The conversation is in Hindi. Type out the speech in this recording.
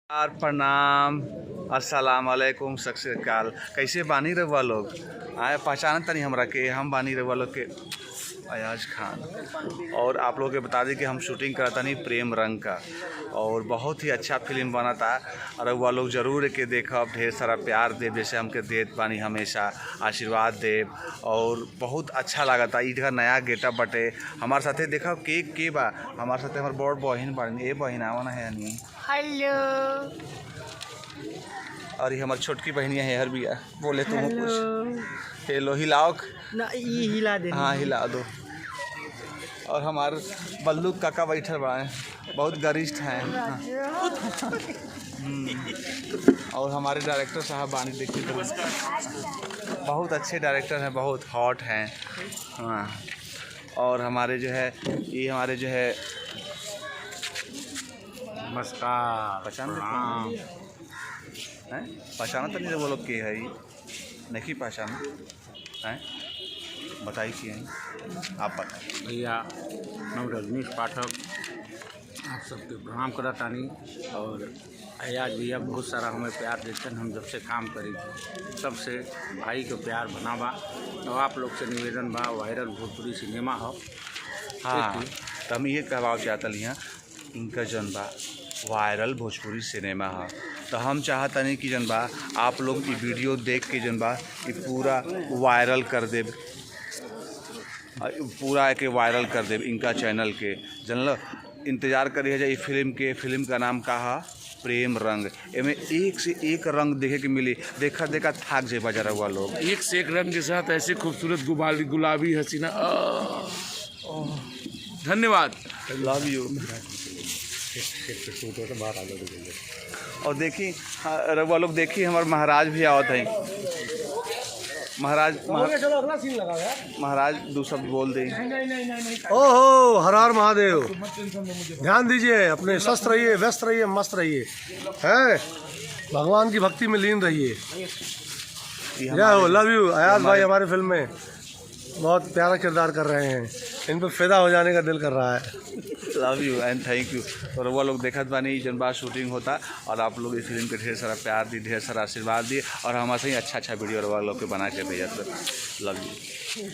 यार प्रणाम, अस्सलाम वालेकुम, सत श्री अकाल। कैसे बानी रहुआ लोग? आए पहचानत नहीं हमरा के? हम बानी रहुआ लोग के अयाज खान। और आप लोग के बता दें कि हम शूटिंग करता नहीं प्रेम रंग का, और बहुत ही अच्छा फिल्म बना था। और वह लोग ज़रूर के देखब, ढेर सारा प्यार देव जैसे हमके देत बानी, हमेशा आशीर्वाद देव। और बहुत अच्छा लगा था। इधर नया गेटअप बटे हमारे साथे देखब के बा हमारे साथे हमारे बड़ बहन बानी। ए बहन आवा ना है नहीं। हेलो। और ये हमारी छोटकी बहनिया है हर बिया बोले तुम कुछ। हेलो हिलाओ ना, ये हिला दे। हाँ हिला दो। और हमारे बल्लू काका बैठे बड़े बहुत गरिष्ठ हैं। और हमारे डायरेक्टर साहब बानी देखिए तो बहुत अच्छे डायरेक्टर हैं, बहुत हॉट हैं। हाँ, और हमारे जो है ये हमारे जो है नमस्कार, पहचान हैं? पहचाना तो नहीं वो लोग के है नहीं पहचान हैं? बताइए कि हैं आप बताएं। भैया मैं रजनीश पाठक आप सबके प्रणाम करतानी। और अयाज भैया बहुत सारा हमें प्यार देते हैं। हम जब से काम करी तब से भाई को प्यार बनावा। और आप लोग से निवेदन बा, वायरल भोजपुरी सिनेमा हो। हाँ, तो हम ये कहवा चाहता लिया इनका जन बा वायरल भोजपुरी सिनेमा है। तो हम चाहता नहीं कि जन बा आप लोग ये वीडियो देख के जन बा ये पूरा वायरल कर दे, पूरा के वायरल कर दे इनका चैनल के जनल। इंतज़ार करिए जाए फिल्म का नाम का है प्रेम रंग। एमें एक से एक रंग देखे के मिली, देखा देखा थाक जे बजा हुआ लोग। एक से एक रंग के साथ ऐसे खूबसूरत गुलाबी हसीना। धन्यवाद, लव यू। और देखी रउआ लोग देखी हमारे महाराज भी आवत हैं। महाराज दो शब्द बोल दें। ओहो, हर हर महादेव। ध्यान दीजिए, अपने स्वस्थ रहिए, व्यस्त रहिए, मस्त रहिए, हैं भगवान की भक्ति में लीन रहिए। जय हो, लव यू। अयाज भाई हमारे फिल्म में बहुत प्यारा किरदार कर रहे हैं, इन पर फिदा हो जाने का दिल कर रहा है। Love you and thank you. और वो लोग देखत बानी जन बात शूटिंग होता, और आप लोग इस फिल्म के ढेर सारा प्यार दी, ढेर सारा आशीर्वाद दिए, और हमारे से ही अच्छा वीडियो वो लोग के बना के भेजत। Love you.